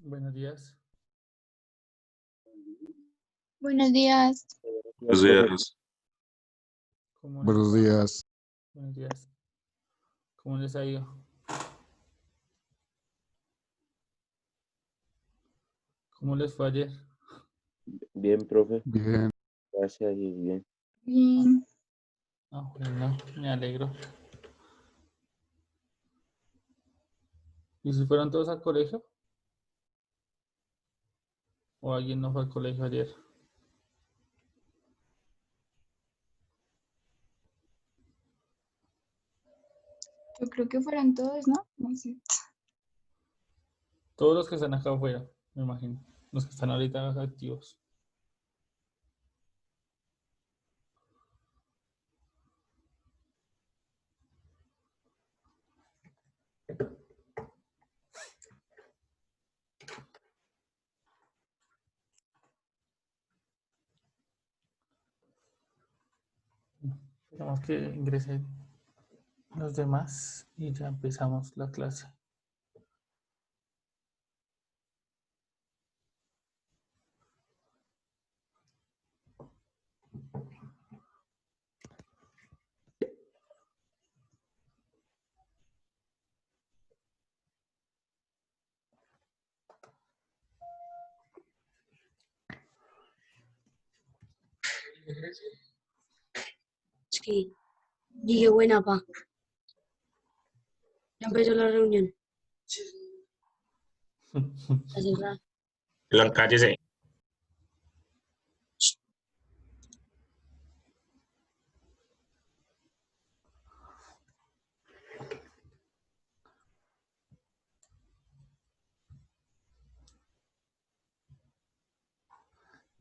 Buenos días. Buenos días. Buenos días. ¿Cómo les Buenos va? días. Buenos días. ¿Cómo les ha ido? ¿Cómo les fue ayer? Bien, profe. Bien. Gracias y bien. Bien. Bueno, me alegro. ¿Y si fueron todos al colegio? ¿O alguien no fue al colegio ayer? Yo creo que fueron todos, ¿no? No sé. Todos los que están acá afuera, me imagino. Los que están ahorita activos. Tenemos que ingresen los demás y ya empezamos la clase. Sí, dije buena, pa. Ya empezó la reunión. Está cerrada. Cállese.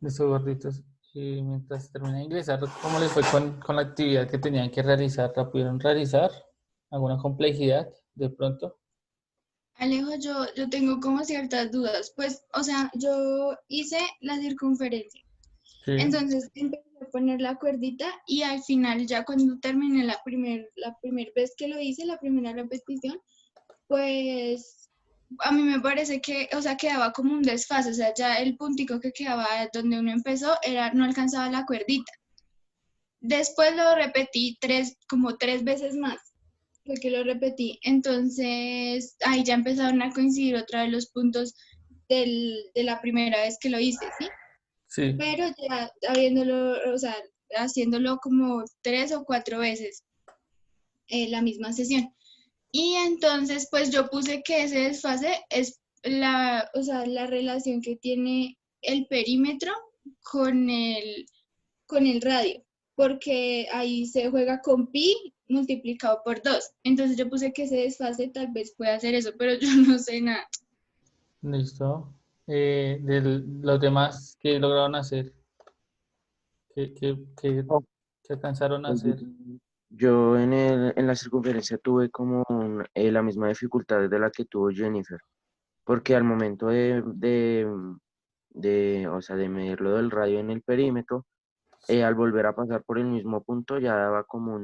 Listo, gorditos. Y mientras termina de ingresar, ¿cómo les fue con la actividad que tenían que realizar? ¿La pudieron realizar? ¿Alguna complejidad de pronto? Alejo, yo tengo como ciertas dudas. Pues, o sea, yo hice la circunferencia. Sí. Entonces empecé a poner la cuerdita y al final, ya cuando terminé la primer vez que lo hice, la primera repetición, pues a mí me parece que, o sea, quedaba como un desfase. O sea, ya el puntico que quedaba donde uno empezó no alcanzaba la cuerdita. Después lo repetí como tres veces más. Fue que lo repetí. Entonces, ahí ya empezaron a coincidir otra vez los puntos de la primera vez que lo hice, ¿sí? Sí. Pero ya habiéndolo, o sea, haciéndolo como 3 o 4 veces la misma sesión. Y entonces, pues yo puse que ese desfase es o sea, la relación que tiene el perímetro con el radio, porque ahí se juega con pi multiplicado por 2. Entonces yo puse que ese desfase tal vez pueda hacer eso, pero yo no sé nada. Listo. De los demás que lograron hacer, que Oh, alcanzaron a hacer. Yo en la circunferencia tuve como la misma dificultad de la que tuvo Jennifer, porque al momento o sea, de medir lo del radio en el perímetro, al volver a pasar por el mismo punto ya daba como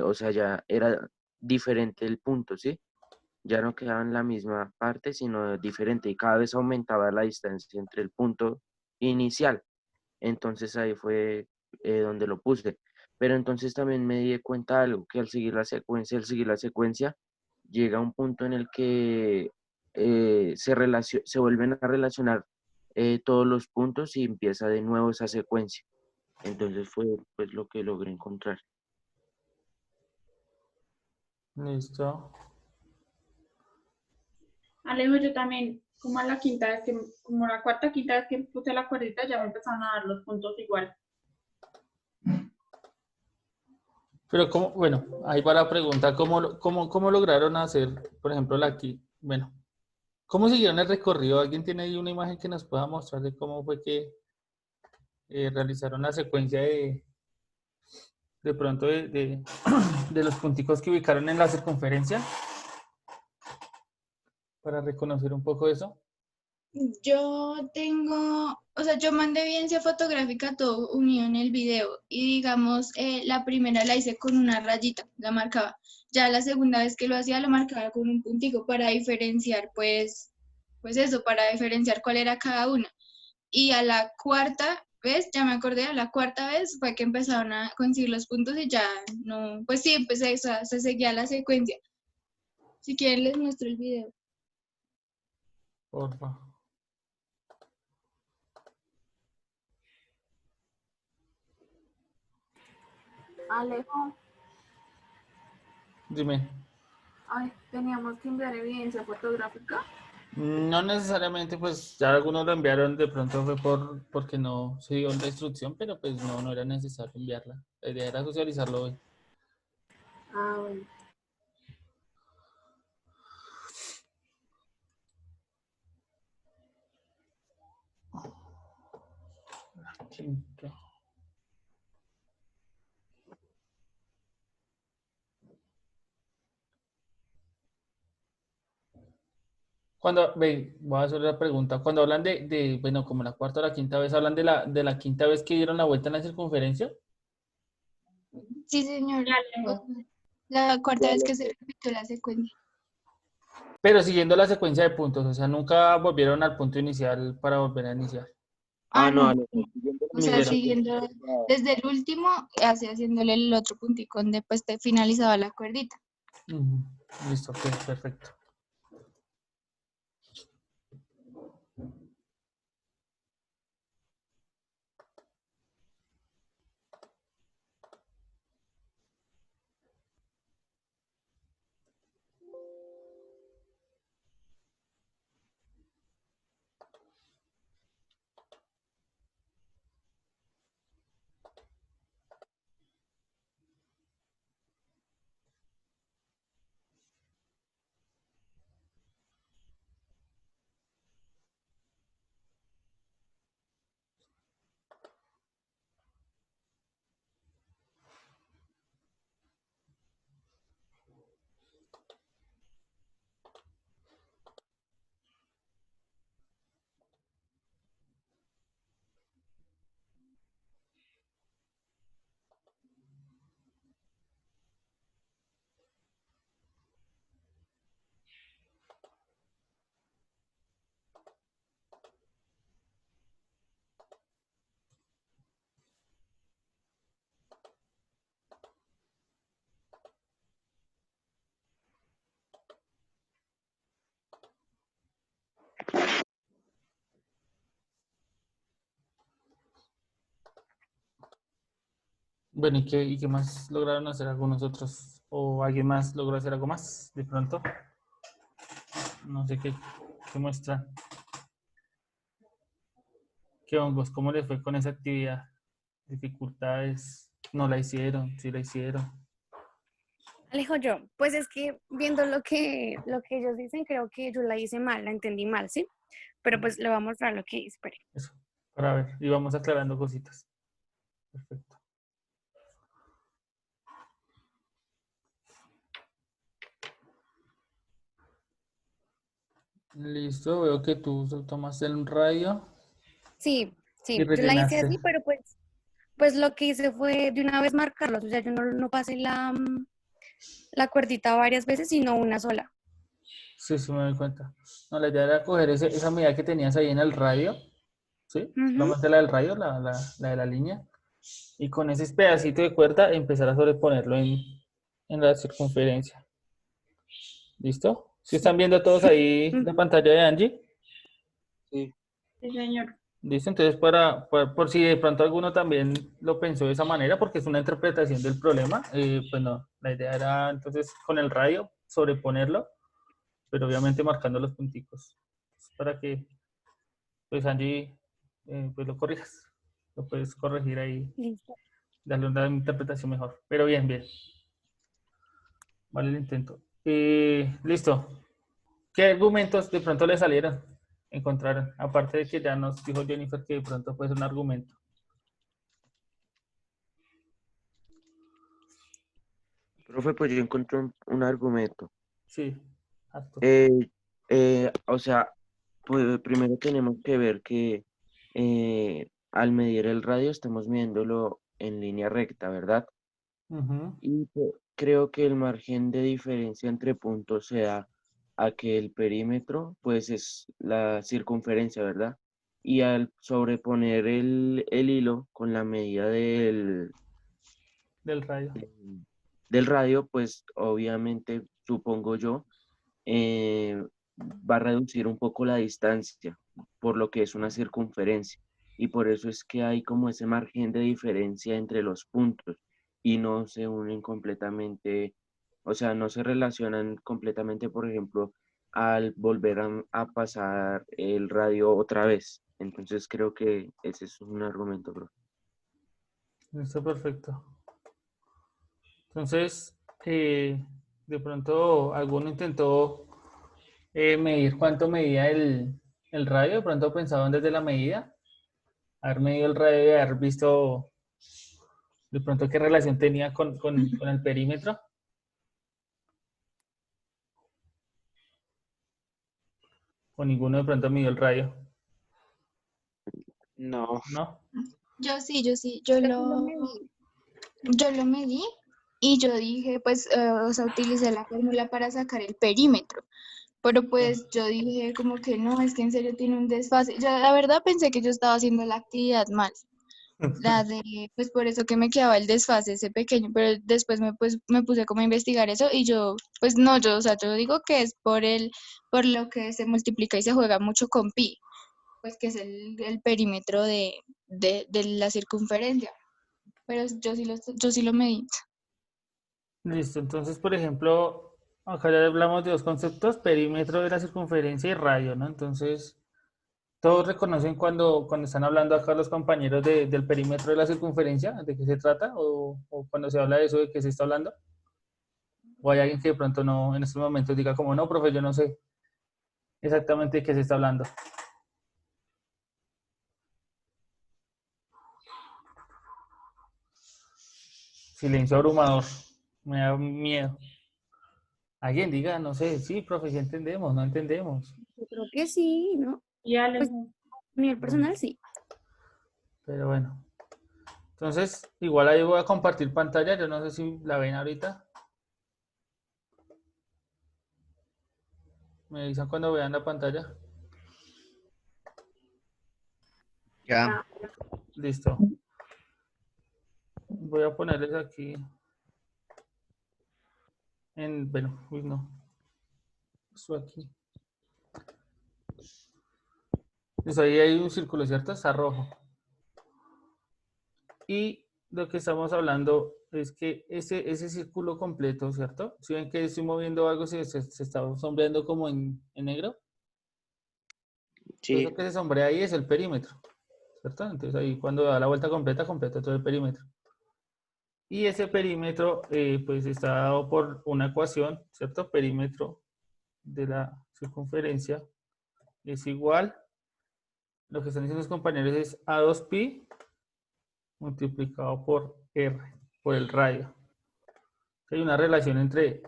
o sea, ya era diferente el punto, ¿sí? Ya no quedaba en la misma parte, sino diferente y cada vez aumentaba la distancia entre el punto inicial. Entonces ahí fue donde lo puse. Pero entonces también me di cuenta de algo, que al seguir la secuencia, llega un punto en el que se vuelven a relacionar todos los puntos y empieza de nuevo esa secuencia. Entonces fue pues lo que logré encontrar. Listo. Alejo, yo también, como la cuarta, quinta vez que puse la cuerdita, ya me empezaron a dar los puntos igual. Pero cómo, bueno, ahí va la pregunta, ¿cómo lograron hacer, por ejemplo, bueno, cómo siguieron el recorrido? ¿Alguien tiene ahí una imagen que nos pueda mostrar de cómo fue que realizaron la secuencia de pronto de los punticos que ubicaron en la circunferencia? Para reconocer un poco eso. Yo tengo, o sea, yo mandé evidencia fotográfica todo unido en el video y digamos, la primera la hice con una rayita, la marcaba. Ya la segunda vez que lo hacía lo marcaba con un puntico para diferenciar, pues, pues eso, para diferenciar cuál era cada una. Y a la cuarta vez, ya me acordé, a la cuarta vez fue que empezaron a conseguir los puntos y ya no, pues sí, empecé eso, se seguía la secuencia. Si quieren les muestro el video. Porfa. Alejo, Dime. ay, teníamos que enviar evidencia fotográfica. No necesariamente, pues ya algunos lo enviaron, de pronto fue porque no se dio la instrucción, pero pues no era necesario enviarla. La idea era socializarlo hoy. Ah, bueno. Quinto. Voy a hacer la pregunta. Cuando hablan bueno, como la cuarta o la quinta vez, ¿hablan de la quinta vez que dieron la vuelta en la circunferencia? Sí, señor. Ya, Alejo. La cuarta vez que se repitió la secuencia. Pero siguiendo la secuencia de puntos, o sea, nunca volvieron al punto inicial para volver a iniciar. Ah, No, no. Alejo, siguiendo la O sea, Siguieron. siguiendo desde el último, así haciéndole el otro puntico donde pues te finalizaba la cuerdita. Ujú. Listo, ok, perfecto. Bueno, ¿y qué más lograron hacer algunos otros? ¿O alguien más logró hacer algo más de pronto? No sé qué muestra. ¿Qué hongos? ¿Cómo les fue con esa actividad? ¿Dificultades? ¿No la hicieron? ¿Sí la hicieron? Alejo, yo, pues es que viendo lo que ellos dicen, creo que yo la hice mal, la entendí mal, ¿sí? Pero pues le voy a mostrar lo que hice, espere. Eso, para ver. Y vamos aclarando cositas. Perfecto. Listo, veo que tú tomaste el radio Sí, y sí, yo la hice rellenaste. así, pero pues lo que hice fue de una vez marcarlos, o sea, yo no pasé la cuerdita varias veces, sino una sola. Sí, sí, me doy cuenta. No, la idea era coger esa medida que tenías ahí en el radio, ¿sí? Ujú. Solamente la del radio, la de la línea. Y con ese pedacito de cuerda empezar a sobreponerlo en la circunferencia. ¿Listo? ¿Sí están viendo todos ahí la Ujú. pantalla de Angie? Sí. Sí, señor. ¿Listo? Entonces, por si de pronto alguno también lo pensó de esa manera, porque es una interpretación del problema, pues no, la idea era entonces con el radio sobreponerlo, pero obviamente marcando los punticos, para que pues Angie pues lo corrijas, lo puedes corregir ahí, Listo. darle una interpretación mejor, pero bien, bien, vale el intento. Listo. ¿Qué argumentos de pronto le salieron? Encontraron, aparte de que ya nos dijo Jennifer que de pronto puede ser un argumento. Profe, pues yo encontré un argumento. Sí, acto. O sea, pues primero tenemos que ver que al medir el radio estamos midiéndolo en línea recta, ¿verdad? Ujú. Y creo que el margen de diferencia entre puntos sea a que el perímetro pues es la circunferencia, ¿verdad? Y al sobreponer el hilo con la medida Del radio. del radio, pues obviamente, supongo yo, va a reducir un poco la distancia, por lo que es una circunferencia. Y por eso es que hay como ese margen de diferencia entre los puntos y no se unen completamente, o sea, no se relacionan completamente, por ejemplo, al volver a pasar el radio otra vez. Entonces creo que ese es un argumento, bro. Listo, perfecto. Entonces, de pronto alguno intentó medir cuánto medía el radio. De pronto pensaban desde la medida, haber medido el radio y haber visto de pronto qué relación tenía con el perímetro. O ninguno de pronto midió el radio, No. ¿no? Yo sí, Yo sí lo medí. yo lo medí y yo dije, pues, o sea, utilicé la fórmula para sacar el perímetro. Pero pues yo dije como que no, es que en serio tiene un desfase. Yo la verdad pensé que yo estaba haciendo la actividad mal. La de, pues por eso que me quedaba el desfase ese pequeño, pero después me puse como a investigar eso y yo, pues no, o sea, yo digo que es por lo que se multiplica y se juega mucho con pi, pues que es el perímetro de la circunferencia. Pero yo sí lo medí. Listo, entonces, por ejemplo, acá ya hablamos de dos conceptos, perímetro de la circunferencia y radio, ¿no? Entonces, todos reconocen cuando están hablando acá los compañeros del perímetro de la circunferencia, de qué se trata, o cuando se habla de eso, de qué se está hablando. O hay alguien que de pronto no, en estos momentos diga como, no, profe, yo no sé exactamente de qué se está hablando. Silencio abrumador, me da miedo. Alguien diga, no sé, sí, profe, sí entendemos, no entendemos. Yo creo que sí, ¿no? Y Pues Alejo, a nivel personal sí. Pero bueno. Entonces, igual ahí voy a compartir pantalla, yo no sé si la ven ahorita. Me dicen cuando vean la pantalla. Ya. Listo. Voy a ponerles aquí bueno, uy no. Esto aquí. Entonces ahí hay un círculo, ¿cierto? Está rojo. Y lo que estamos hablando es que ese círculo completo, ¿cierto? Si ven que estoy moviendo algo, se está sombreando como en negro. Sí. Eso que se sombrea ahí es el perímetro, ¿cierto? Entonces ahí cuando da la vuelta completa, completa todo el perímetro. Y ese perímetro, pues está dado por una ecuación, ¿cierto? Perímetro de la circunferencia es igual, lo que están diciendo los compañeros es A2pi multiplicado por R, por el radio. Hay una relación entre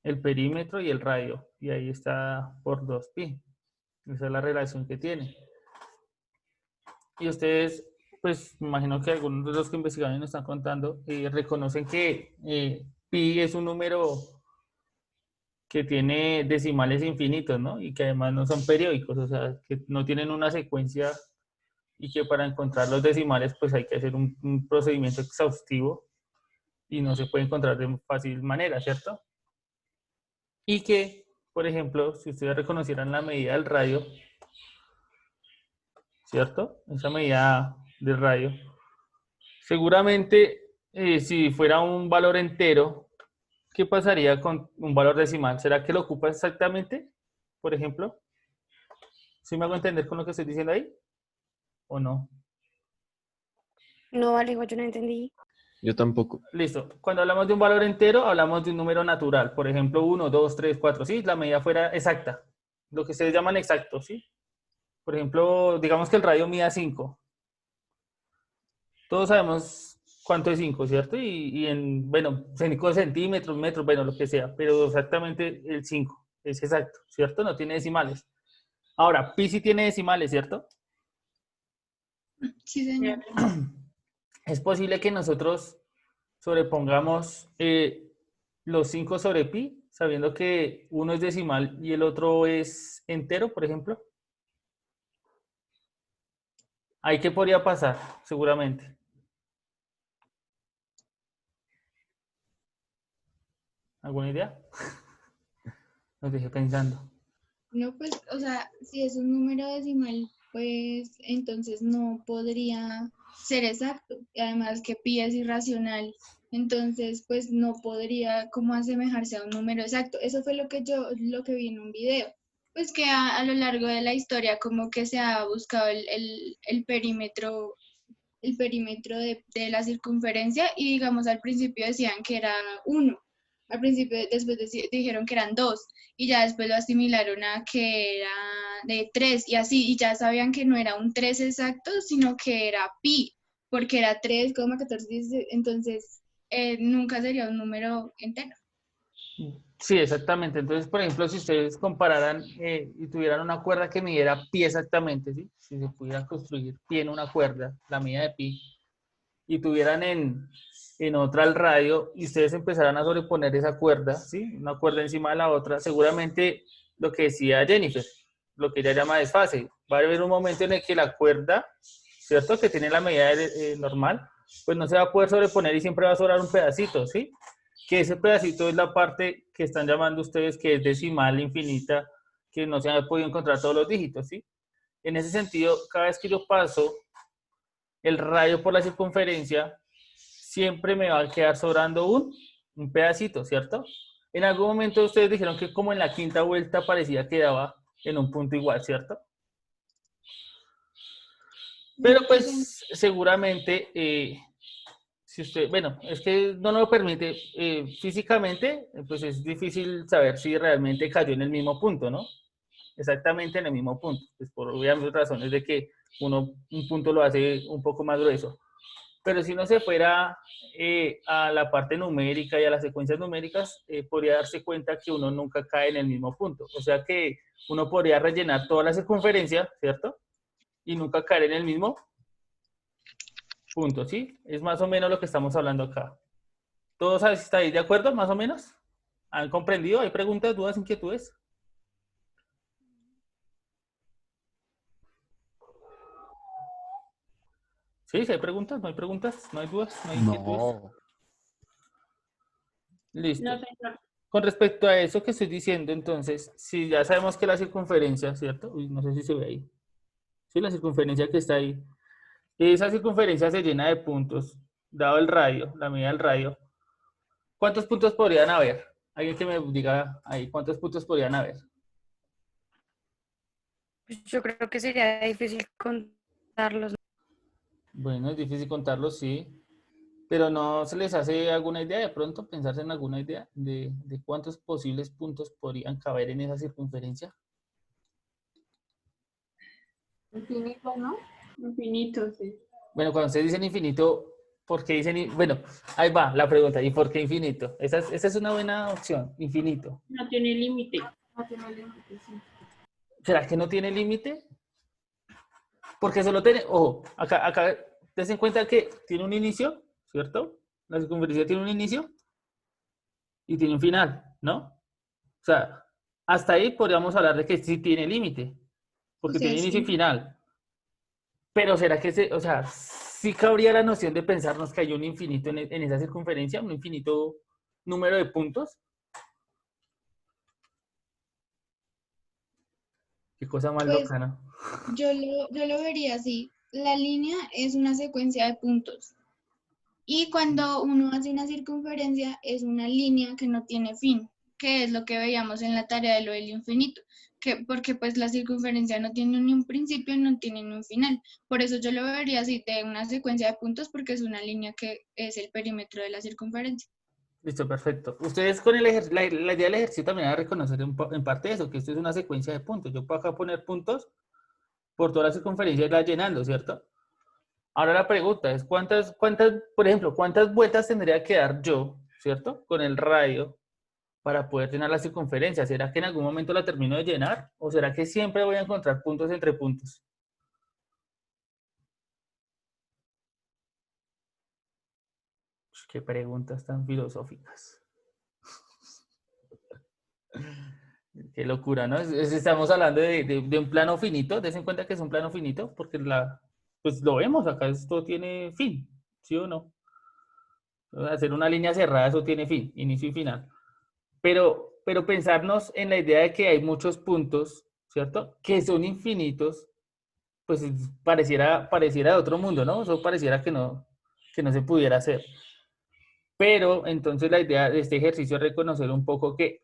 el perímetro y el radio, y ahí está por 2pi. Esa es la relación que tiene. Y ustedes, pues, me imagino que algunos de los que investigaron y nos están contando, reconocen que pi es un número que tiene decimales infinitos, ¿no? Y que además no son periódicos, o sea, que no tienen una secuencia y que para encontrar los decimales, pues hay que hacer un procedimiento exhaustivo y no se puede encontrar de fácil manera, ¿cierto? Y que, por ejemplo, si ustedes reconocieran la medida del radio, ¿cierto? Esa medida del radio, seguramente si fuera un valor entero, ¿qué pasaría con un valor decimal? ¿Será que lo ocupa exactamente? Por ejemplo, ¿sí me hago entender con lo que estoy diciendo ahí? ¿O no? No, Alejo, yo no entendí. Yo tampoco. Listo. Cuando hablamos de un valor entero, hablamos de un número natural. Por ejemplo, 1, 2, 3, 4. Sí, la medida fuera exacta. Lo que ustedes llaman exacto, ¿sí? Por ejemplo, digamos que el radio mida 5. Todos sabemos cuánto es 5, ¿cierto? Y en, bueno, 5 centímetros, metros, bueno, lo que sea. Pero exactamente el 5 es exacto, ¿cierto? No tiene decimales. Ahora, pi sí tiene decimales, ¿cierto? Sí, señor. Es posible que nosotros sobrepongamos los 5 sobre pi sabiendo que uno es decimal y el otro es entero, por ejemplo? ¿Ahí qué podría pasar, seguramente? ¿Alguna idea? Nos dejé pensando. No, pues, o sea, si es un número decimal, pues entonces no podría ser exacto. Y además que pi es irracional, entonces pues no podría como asemejarse a un número exacto. Eso fue lo que vi en un video. Pues que a lo largo de la historia como que se ha buscado el perímetro de la circunferencia y digamos al principio decían que era 1, al principio después dijeron que eran 2 y ya después lo asimilaron a que era de 3 y así, y ya sabían que no era un 3 exacto, sino que era pi, porque era 3,14, entonces nunca sería un número entero. Sí, exactamente. Entonces, por ejemplo, si ustedes compararan y tuvieran una cuerda que midiera pi exactamente, ¿sí? Si se pudiera construir pi en una cuerda, la medida de pi, y tuvieran en otra el radio, y ustedes empezaran a sobreponer esa cuerda, ¿sí? Una cuerda encima de la otra, seguramente lo que decía Jennifer, lo que ella llama desfase, va a haber un momento en el que la cuerda, ¿cierto? Que tiene la medida normal, pues no se va a poder sobreponer y siempre va a sobrar un pedacito, ¿sí? Que ese pedacito es la parte que están llamando ustedes que es decimal infinita, que no se han podido encontrar todos los dígitos, ¿sí? En ese sentido, cada vez que yo paso el radio por la circunferencia, siempre me va a quedar sobrando un pedacito, ¿cierto? En algún momento ustedes dijeron que como en la quinta vuelta parecía que daba en un punto igual, ¿cierto? Pero pues seguramente, si usted, bueno, es que no nos lo permite físicamente, pues es difícil saber si realmente cayó en el mismo punto, ¿no? Exactamente en el mismo punto, pues por obvias razones de que un punto lo hace un poco más grueso. Pero si uno se fuera a la parte numérica y a las secuencias numéricas, podría darse cuenta que uno nunca cae en el mismo punto. O sea que uno podría rellenar toda la circunferencia, ¿cierto? Y nunca caer en el mismo punto, ¿sí? Es más o menos lo que estamos hablando acá. ¿Todos estáis de acuerdo, más o menos? ¿Han comprendido? ¿Hay preguntas, dudas, inquietudes? Sí, si hay preguntas, no hay preguntas, no hay dudas, no hay inquietudes. No. Listo. No, señor. Con respecto a eso que estoy diciendo, entonces, si ya sabemos que la circunferencia, ¿cierto? Uy, no sé si se ve ahí. Sí, la circunferencia que está ahí. Esa circunferencia se llena de puntos, dado el radio, la medida del radio. ¿Cuántos puntos podrían haber? Alguien que me diga ahí, ¿cuántos puntos podrían haber? Pues yo creo que sería difícil contarlos. Bueno, es difícil contarlos, sí. Pero ¿no se les hace alguna idea de pronto, pensarse en alguna idea de cuántos posibles puntos podrían caber en esa circunferencia? Infinito, ¿no? Infinito, sí. Bueno, cuando ustedes dicen infinito, ¿por qué dicen? Bueno, ahí va la pregunta. ¿Y por qué infinito? Esa es una buena opción, infinito. No tiene límite. No tiene límite, sí. ¿Será que no tiene límite? Porque solo tiene, ojo, acá, des en cuenta que tiene un inicio, ¿cierto? La circunferencia tiene un inicio y tiene un final, ¿no? O sea, hasta ahí podríamos hablar de que sí tiene límite, O porque sea, tiene inicio y sí, final. Pero ¿será que o sea, sí cabría la noción de pensarnos que hay un infinito en esa circunferencia, un infinito número de puntos? Qué cosa más pues loca, ¿no? yo lo vería así. La línea es una secuencia de puntos. Y cuando uno hace una circunferencia es una línea que no tiene fin, que es lo que veíamos en la tarea de lo del infinito, que porque pues la circunferencia no tiene ni un principio, no tiene ni un final. Por eso yo lo vería así de una secuencia de puntos porque es una línea que es el perímetro de la circunferencia. Listo, perfecto. Ustedes con la idea del ejercicio también van a reconocer en parte eso, que esto es una secuencia de puntos. Yo puedo acá poner puntos por toda la circunferencia y la llenando, ¿cierto? Ahora la pregunta es, por ejemplo, cuántas vueltas tendría que dar yo, ¿cierto? Con el radio para poder llenar la circunferencia. ¿Será que en algún momento la termino de llenar? ¿O será que siempre voy a encontrar puntos entre puntos? Qué preguntas tan filosóficas. Qué locura, ¿no? Estamos hablando de un plano finito, des en cuenta que es un plano finito, porque pues lo vemos acá, esto tiene fin, ¿sí o no? Hacer una línea cerrada, eso tiene fin, inicio y final. Pero pensarnos en la idea de que hay muchos puntos, ¿cierto? Que son infinitos, pues pareciera de otro mundo, ¿no? Eso pareciera que no se pudiera hacer. Pero entonces la idea de este ejercicio es reconocer un poco que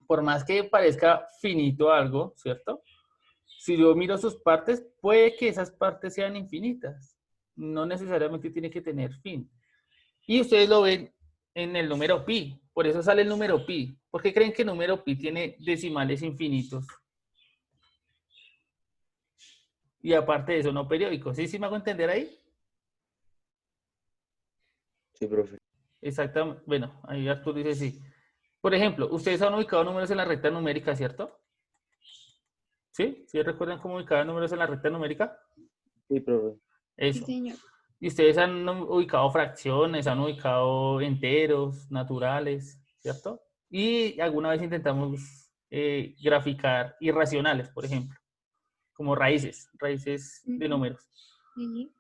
por más que parezca finito algo, ¿cierto? Si yo miro sus partes, puede que esas partes sean infinitas. No necesariamente tiene que tener fin. Y ustedes lo ven en el número pi. Por eso sale el número pi. ¿Por qué creen que el número pi tiene decimales infinitos? Y aparte de eso, no periódicos. ¿Sí me hago entender ahí? Sí, profe. Exactamente. Bueno, ahí Arturo dice sí. Por ejemplo, ustedes han ubicado números en la recta numérica, ¿cierto? ¿Sí? ¿Sí recuerdan cómo ubicaban números en la recta numérica? Sí, profe. Sí, Eso. señor. Y ustedes han ubicado fracciones, han ubicado enteros, naturales, ¿cierto? Y alguna vez intentamos graficar irracionales, por ejemplo, como raíces de Ujú. números. Sí.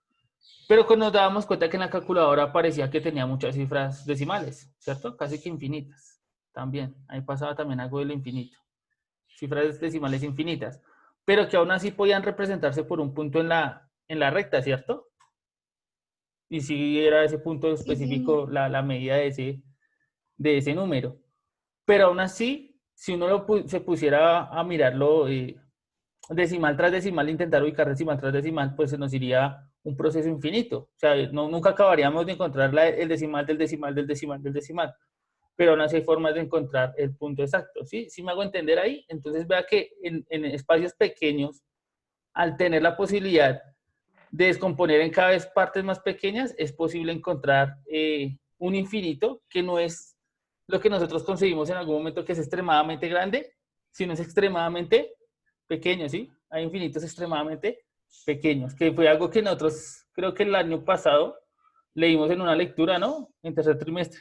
Pero cuando nos dábamos cuenta que en la calculadora parecía que tenía muchas cifras decimales, ¿cierto? Casi que infinitas. También, ahí pasaba también algo de lo infinito. Cifras decimales infinitas. Pero que aún así podían representarse por un punto en la recta, ¿cierto? Y si era ese punto Sí, señor. específico la medida de ese número. Pero aún así, si uno se pusiera a mirarlo decimal tras decimal, intentar ubicar decimal tras decimal, pues se nos iría un proceso infinito. O sea, nunca acabaríamos de encontrar el decimal del decimal del decimal del decimal. Pero aún así hay formas de encontrar el punto exacto. ¿Sí? ¿Sí me hago entender ahí? Entonces vea que en espacios pequeños, al tener la posibilidad de descomponer en cada vez partes más pequeñas, es posible encontrar un infinito que no es lo que nosotros concebimos en algún momento que es extremadamente grande, sino es extremadamente pequeño, ¿sí? Hay infinitos extremadamente pequeños, que fue algo que nosotros, creo que el año pasado, leímos en una lectura, ¿no? En tercer trimestre.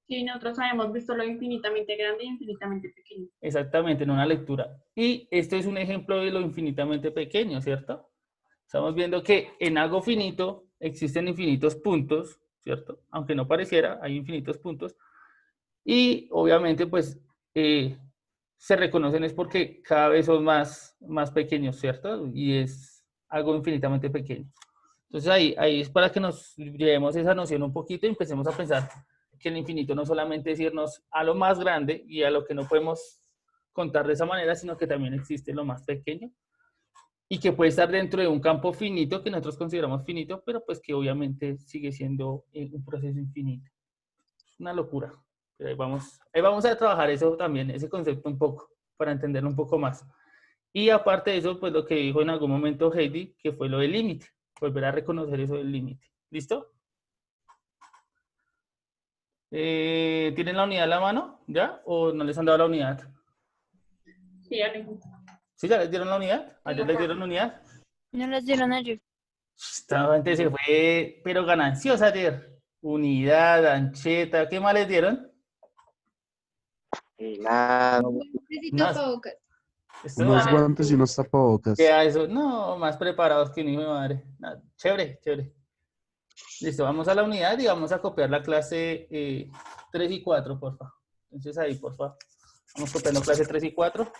Sí, nosotros habíamos visto lo infinitamente grande y infinitamente pequeño. Exactamente, en una lectura. Y este es un ejemplo de lo infinitamente pequeño, ¿cierto? Estamos viendo que en algo finito existen infinitos puntos, ¿cierto? Aunque no pareciera, hay infinitos puntos. Y obviamente, pues, se reconocen es porque cada vez son más pequeños, ¿cierto? Y es algo infinitamente pequeño. Entonces ahí es para que nos llevemos esa noción un poquito y empecemos a pensar que el infinito no solamente es irnos a lo más grande y a lo que no podemos contar de esa manera, sino que también existe lo más pequeño y que puede estar dentro de un campo finito que nosotros consideramos finito, pero pues que obviamente sigue siendo un proceso infinito. Es una locura. Pero ahí vamos a trabajar eso también, ese concepto un poco, para entenderlo un poco más. Y aparte de eso, pues lo que dijo en algún momento Heidi, que fue lo del límite, volver a reconocer eso del límite. ¿Listo? ¿Tienen la unidad a la mano? ¿Ya? ¿O no les han dado la unidad? Sí, Alejo. ¿Sí ya les dieron la unidad? ¿Ayer les dieron la unidad? No las dieron ayer. Esta gente se fue, pero gananciosa ayer. Unidad, ancheta, ¿qué más les dieron? Y nada, Necesito No, tapabocas. esto Unos vale. guantes y unos tapabocas. Queda eso, no, más preparados que un hijo de madre. No, chévere, chévere. Listo, vamos a la unidad y vamos a copiar la clase 3 y 4, porfa. Entonces ahí, porfa. Vamos copiando clase 3 y 4.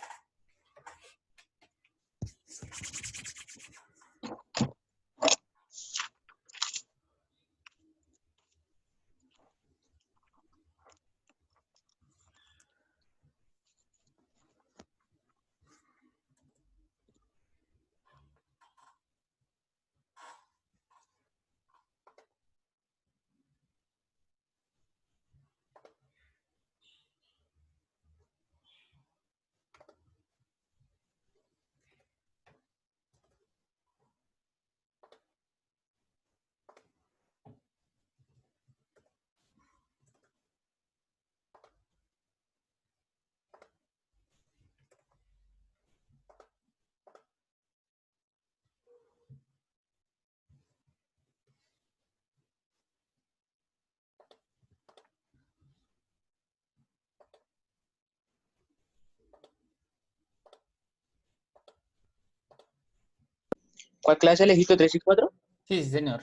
¿Cuál clase elegiste? ¿3 y 4? Sí, sí, señor.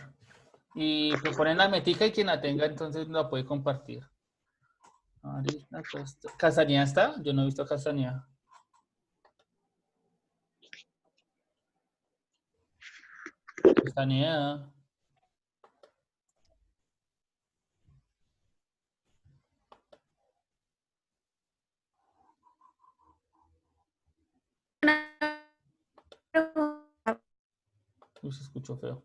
Y proponen la metica y quien la tenga entonces la puede compartir. Ahorita, ¿Castañeda está? Yo no he visto a Castañeda. Castañeda. Uy, se escuchó feo.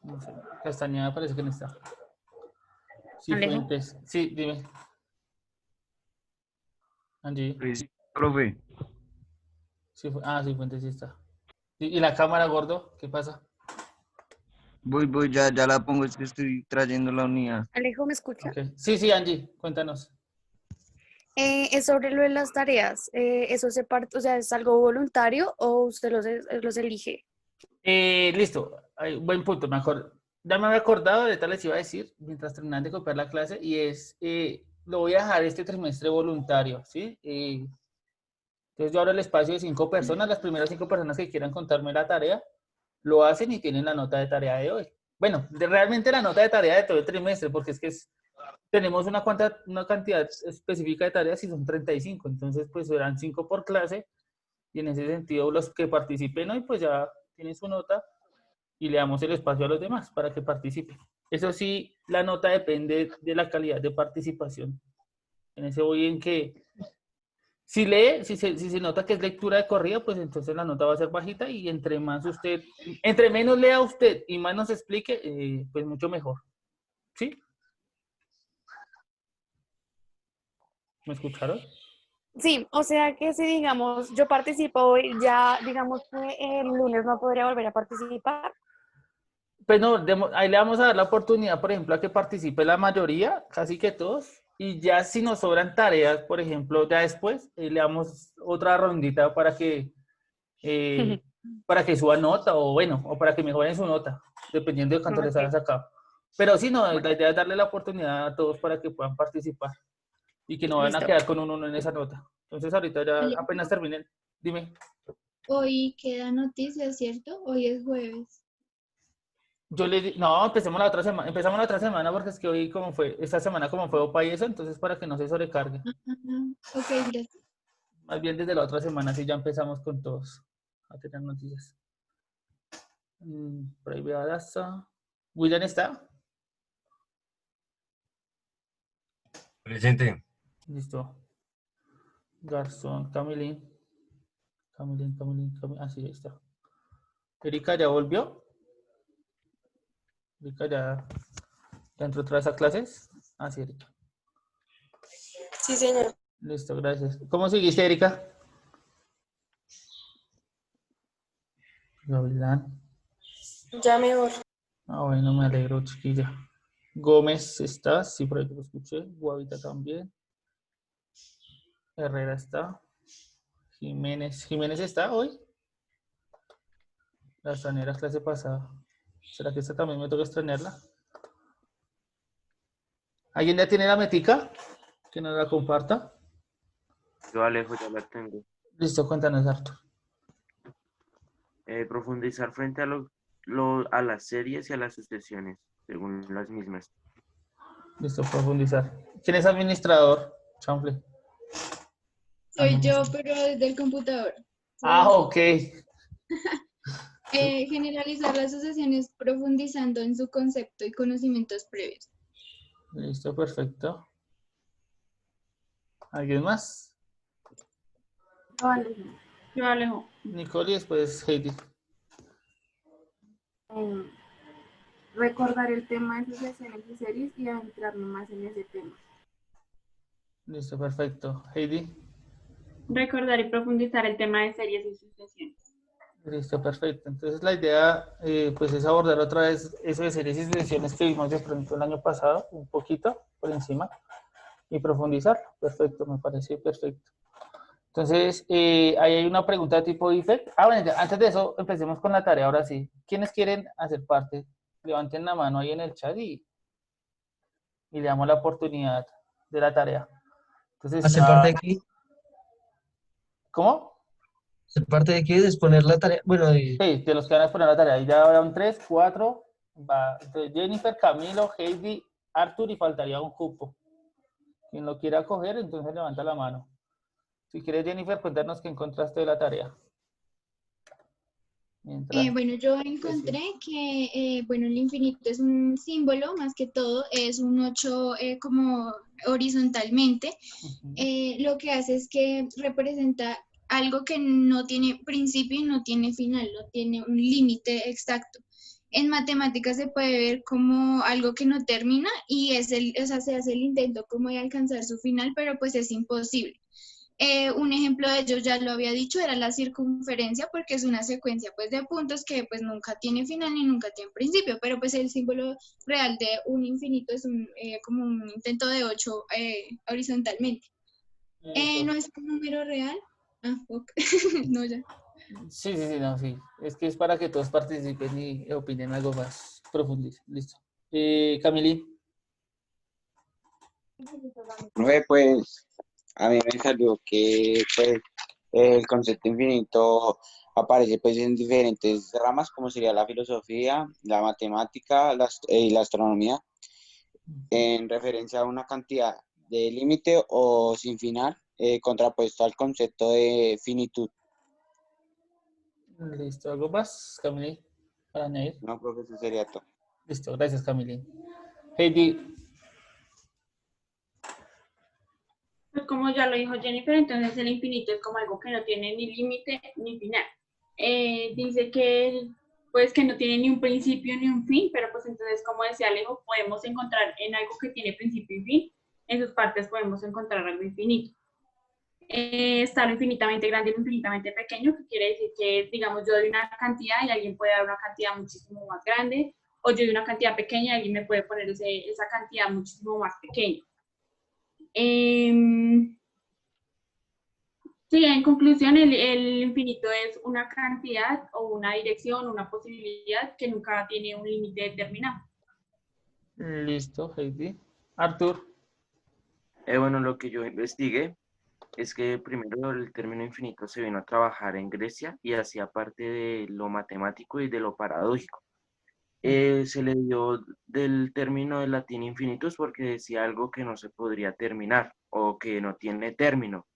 No sé. Castañeda parece que no está. Sí, Alejo. Fuentes. Sí, dime. Angie. Sí, profe. Sí, sí, Fuentes sí está. ¿Y la cámara, gordo? ¿Qué pasa? Voy, ya la pongo, es que estoy trayendo la unidad. Alejo, ¿me escucha? Ok. Sí, sí, Angie, cuéntanos. Es sobre lo de las tareas. ¿Eso se parte, o sea, es algo voluntario o usted los elige? Listo. Buen punto, mejor. Ya me había acordado, de tal les iba a decir, mientras terminan de copiar la clase, y es, lo voy a dejar este trimestre voluntario, ¿sí? Entonces yo abro el espacio de 5 personas, las primeras 5 personas que quieran contarme la tarea, lo hacen y tienen la nota de tarea de hoy. Bueno, realmente la nota de tarea de todo el trimestre, porque es que tenemos una cantidad específica de tareas y son 35, entonces pues serán 5 por clase, y en ese sentido los que participen hoy pues ya tienen su nota y le damos el espacio a los demás para que participen. Eso sí, la nota depende de la calidad de participación. En ese voy en que si lee, si se nota que es lectura de corrida, pues entonces la nota va a ser bajita y entre menos lea usted y más nos explique, pues mucho mejor. ¿Sí? ¿Me escucharon? Sí, o sea que si digamos yo participo hoy, ya digamos que el lunes no podría volver a participar. Pues no, ahí le vamos a dar la oportunidad, por ejemplo, a que participe la mayoría, casi que todos, y ya si nos sobran tareas, por ejemplo, ya después, le damos otra rondita eh, para que suba nota, o bueno, o para que mejoren su nota, dependiendo de cuánto les hayan Ok, sacado. Pero sí, no, bueno, la idea es darle la oportunidad a todos para que puedan participar y que no van a listo. quedar con un 1 en esa nota. Entonces ahorita ya Ale, apenas terminen, dime. hoy queda noticia, ¿cierto? Hoy es jueves. No, empezamos la otra semana porque es que hoy esta semana como fue OPA y eso, entonces para que no se sobrecargue. Ok, gracias. Más bien desde la otra semana sí ya empezamos con todos a tener noticias. Por ahí veo a Daza. ¿William está? Presente. Listo. Garzón, Camilín. Ah, sí, ahí está. Erika ya volvió. Erika ya entró otra vez a clases. Ah, sí, Erika. Sí, señor. Listo, gracias. ¿Cómo seguiste, Erika? Gavilán. Ya mejor. Ah, bueno, me alegro, chiquilla. Gómez está, sí, por ahí lo escuché. Guavita también. Herrera está. Jiménez está hoy. La extrañé la clase pasada. ¿Será que esta también me toca extrañarla? ¿Alguien ya tiene la metica? Que nos la comparta. Yo, Alejo, ya la tengo. Listo, cuéntanos, Arthur. Profundizar frente a las series y a las sucesiones, según las mismas. Listo, profundizar. ¿Quién es administrador? Chanfle. Soy yo, pero desde el computador. Ah, ok. Generalizar las asociaciones profundizando en su concepto y conocimientos previos. Listo, perfecto. ¿Alguien más? Yo, Alejo. Nicole y después Heidi. Recordar el tema de sucesiones y series y adentrarme más en ese tema. Listo, perfecto. Heidi. Recordar y profundizar el tema de series y sucesiones. Listo, perfecto. Entonces la idea pues es abordar otra vez eso de series y sucesiones que vimos de pronto el año pasado, un poquito por encima, y profundizar. Perfecto, me parece perfecto. Entonces, ahí hay una pregunta de tipo IFEC. Bueno, ya, antes de eso, empecemos con la tarea ahora sí. ¿Quiénes quieren hacer parte? Levanten la mano ahí en el chat y le damos la oportunidad de la tarea. Entonces, ¿Hace parte de aquí? ¿cómo? ¿De parte de qué? ¿De exponer la tarea? Bueno, de... Sí, de los que van a exponer la tarea. Y ya van 3, 4. Va. Entonces, Jennifer, Camilo, Heidi, Arthur y faltaría un cupo. Quien lo quiera coger, entonces levanta la mano. Si quieres, Jennifer, cuéntanos qué encontraste de la tarea. Mientras. Bueno, yo encontré que, bueno, el infinito es un símbolo, más que todo, es un 8 como horizontalmente. Lo que hace es que representa algo que no tiene principio y no tiene final, no tiene un límite exacto. En matemáticas se puede ver como algo que no termina y o sea, se hace el intento como de alcanzar su final, pero pues es imposible. Un ejemplo de ello, ya lo había dicho, era la circunferencia, porque es una secuencia pues de puntos que pues nunca tiene final ni nunca tiene principio, pero pues el símbolo real de un infinito es como un intento de 8 horizontalmente. ¿No es un número real? Ah, ok. No, ya. Sí, sí, sí, no, sí. Es que es para que todos participen y opinen algo más profundizo. Listo. Camilín. Profe, pues a mí me salió que pues el concepto infinito aparece pues en diferentes ramas, como sería la filosofía, la matemática y la astronomía, en referencia a una cantidad de límite o sin final, contrapuesto al concepto de finitud. Listo. ¿Algo más, Camilín, para añadir? No, profe, eso sería todo. Listo. Gracias, Camilín. Heidi. Pues como ya lo dijo Jennifer, entonces el infinito es como algo que no tiene ni límite ni final. Dice que pues que no tiene ni un principio ni un fin, pero pues entonces, como decía Alejo, podemos encontrar en algo que tiene principio y fin, en sus partes podemos encontrar algo infinito. Está lo infinitamente grande y lo infinitamente pequeño, que quiere decir que, digamos, yo doy una cantidad y alguien puede dar una cantidad muchísimo más grande, o yo doy una cantidad pequeña y alguien me puede poner esa cantidad muchísimo más pequeña. Sí, en conclusión, el infinito es una cantidad o una dirección, una posibilidad que nunca tiene un límite determinado. Listo, Heidi. Arthur. Bueno, lo que yo investigué es que primero el término infinito se vino a trabajar en Grecia y hacía parte de lo matemático y de lo paradójico. Se le dio del término del latín infinitus porque decía algo que no se podría terminar o que no tiene término.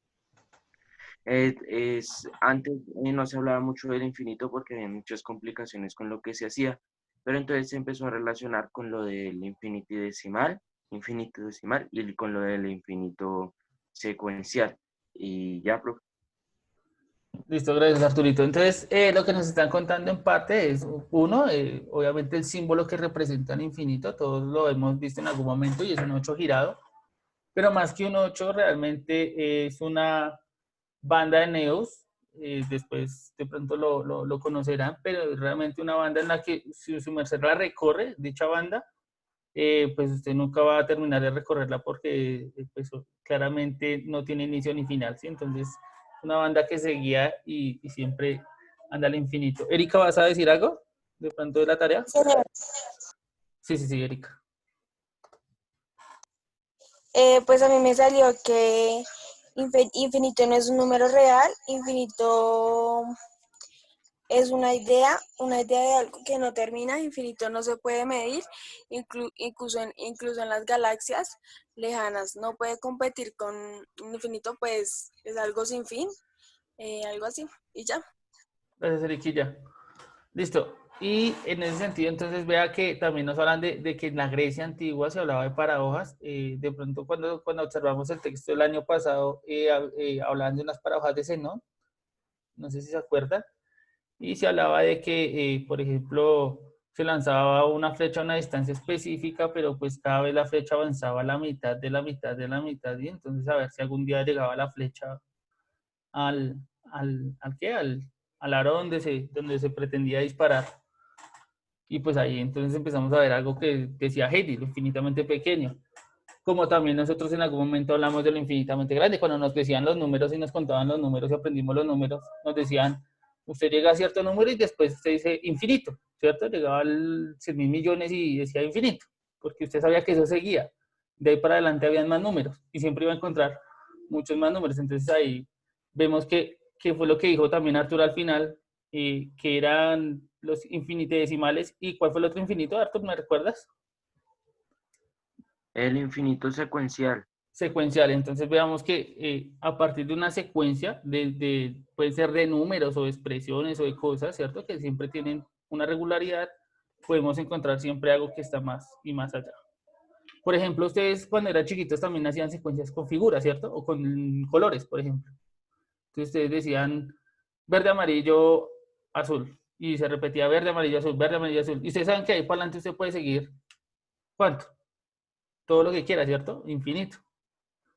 Antes no se hablaba mucho del infinito porque había muchas complicaciones con lo que se hacía, pero entonces se empezó a relacionar con lo del infinitesimal y con lo del infinito secuencial. Y ya, profe. Listo, gracias Arturito. Entonces, lo que nos están contando en parte es, uno, obviamente el símbolo que representa el infinito, todos lo hemos visto en algún momento y es un 8 girado, pero más que un 8 realmente es una banda de neos, después de pronto lo conocerán, pero es realmente una banda en la que si su merced la recorre, dicha banda, pues usted nunca va a terminar de recorrerla porque pues, claramente no tiene inicio ni final, ¿sí? Entonces, una banda que se guía y siempre anda al infinito. Erika, ¿vas a decir algo de pronto de la tarea? Señor, Sí, sí, sí, Erika. pues a mí me salió que infinito no es un número real, infinito es una idea de algo que no termina, infinito no se puede medir, incluso en las galaxias lejanas. No puede competir con infinito, pues es algo sin fin, algo así, y ya. Gracias, Eriquilla. Listo. Y en ese sentido, entonces, vea que también nos hablan de que en la Grecia antigua se hablaba de paradojas. De pronto, cuando observamos el texto del año pasado, hablaban de unas paradojas de Zenón. No sé si se acuerdan. Y se hablaba de que, por ejemplo, se lanzaba una flecha a una distancia específica, pero pues cada vez la flecha avanzaba a la mitad de la mitad de la mitad, y entonces a ver si algún día llegaba la flecha al aro donde se pretendía disparar. Y pues ahí entonces empezamos a ver algo que decía Heidi, lo infinitamente pequeño. Como también nosotros en algún momento hablamos de lo infinitamente grande, cuando nos decían los números y nos contaban los números y aprendimos los números, nos decían, usted llega a cierto número y después usted dice infinito, ¿cierto? Llegaba al 100.000 millones y decía infinito, porque usted sabía que eso seguía. De ahí para adelante habían más números y siempre iba a encontrar muchos más números. Entonces ahí vemos que que fue lo que dijo también Arturo al final, que eran los infinitesimales. ¿Y cuál fue el otro infinito, Arturo? ¿Me recuerdas? El infinito secuencial. Secuencial. Entonces veamos que a partir de una secuencia, puede ser de números o de expresiones o de cosas, ¿cierto? Que siempre tienen una regularidad, podemos encontrar siempre algo que está más y más allá. Por ejemplo, ustedes cuando eran chiquitos también hacían secuencias con figuras, ¿cierto? O con colores, por ejemplo. Entonces ustedes decían verde, amarillo, azul. Y se repetía verde, amarillo, azul, verde, amarillo, azul. Y ustedes saben que ahí para adelante usted puede seguir, ¿cuánto? Todo lo que quiera, ¿cierto? Infinito.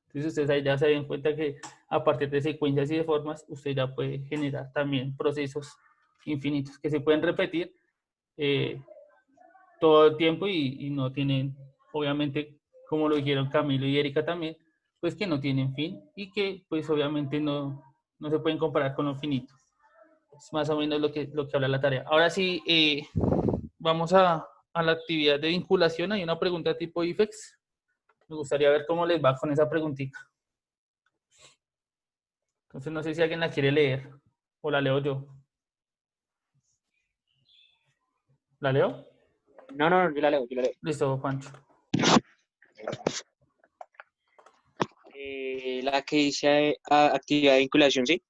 Entonces ustedes ahí ya se dan cuenta que a partir de secuencias y de formas, usted ya puede generar también procesos infinitos que se pueden repetir todo el tiempo y no tienen, obviamente, como lo dijeron Camilo y Erika también, pues que no tienen fin y que pues obviamente no se pueden comparar con lo finito. Es más o menos lo que habla la tarea. Ahora sí, vamos a la actividad de vinculación. Hay una pregunta tipo IFEX. Me gustaría ver cómo les va con esa preguntita. Entonces no sé si alguien la quiere leer o la leo yo. ¿La leo? No, yo la leo. Listo, Pancho. La que dice actividad de vinculación, ¿sí?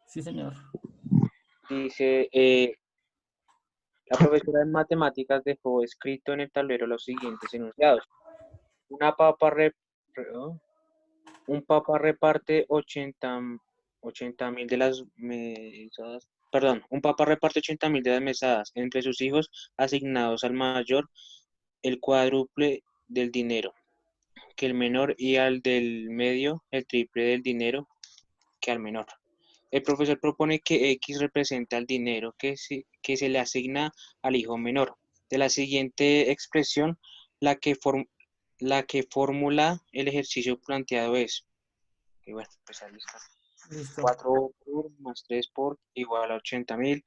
Sí, señor. Dice, la profesora de matemáticas dejó escrito en el tablero los siguientes enunciados. Un papa reparte 80.000 de las mesadas. Perdón, un papa reparte 80.000 de las mesadas. Entre sus hijos asignados al mayor, el cuádruple del dinero que el menor, y al del medio, el triple del dinero que al menor. El profesor propone que X representa el dinero que se le asigna al hijo menor. De la siguiente expresión, la que formula el ejercicio planteado es, y bueno, pues ahí está. Listo. 4 por más 3 por igual a 80.000,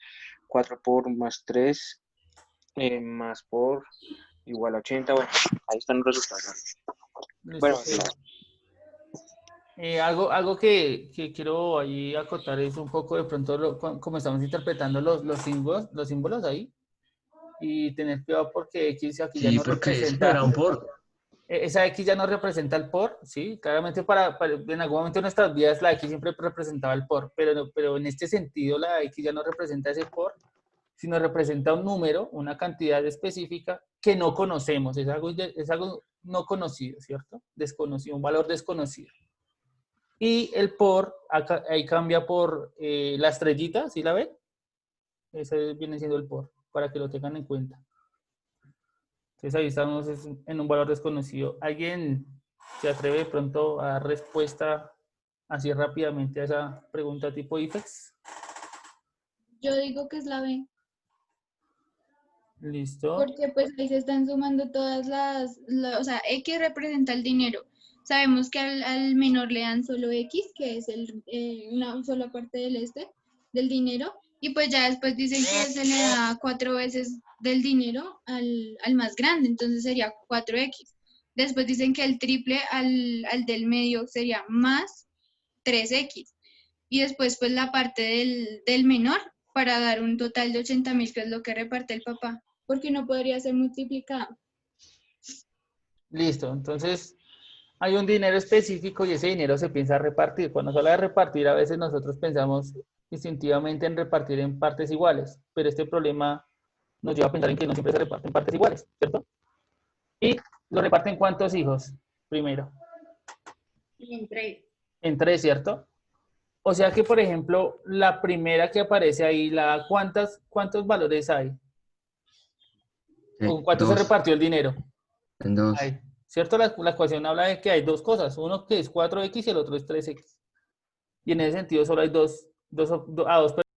4 por más 3 más por igual a 80, bueno, ahí están los resultados. Listo, Bueno, sí. Algo que quiero ahí acotar es un poco de pronto como estamos interpretando los símbolos ahí, y tener cuidado porque X aquí ya Sí, no porque ese representa. era un por. Esa X ya no representa el por, ¿sí? Claramente en algún momento de nuestras vidas la X siempre representaba el por, pero en este sentido la X ya no representa ese por, sino representa un número, una cantidad específica que no conocemos, es algo no conocido, ¿cierto? Desconocido, un valor desconocido. Y el por, ahí cambia por la estrellita, ¿sí la ven? Ese viene siendo el por, para que lo tengan en cuenta. Entonces ahí estamos en un valor desconocido. ¿Alguien se atreve de pronto a dar respuesta así rápidamente a esa pregunta tipo IFEX? Yo digo que es la B, Listo. porque pues ahí se están sumando todas o sea, X representa el dinero. Sabemos que al menor le dan solo X, que es una sola parte del dinero, y pues ya después dicen que se le da 4 veces del dinero al más grande, entonces sería 4X. Después dicen que el triple al del medio sería más 3X. Y después pues la parte del menor para dar un total de 80.000, que es lo que reparte el papá, porque no podría ser multiplicado. Listo. Entonces hay un dinero específico y ese dinero se piensa repartir. Cuando se habla de repartir, a veces nosotros pensamos instintivamente en repartir en partes iguales, pero este problema nos lleva a pensar en que no siempre se reparten partes iguales, ¿cierto? ¿Y lo reparten cuántos hijos? Primero. En 3, ¿cierto? O sea que, por ejemplo, la primera que aparece ahí, ¿cuántos valores hay? ¿Con cuánto se repartió el dinero? En 2. Ahí, ¿cierto? La ecuación habla de que hay dos cosas, uno que es 4X y el otro es 3X. Y en ese sentido solo hay dos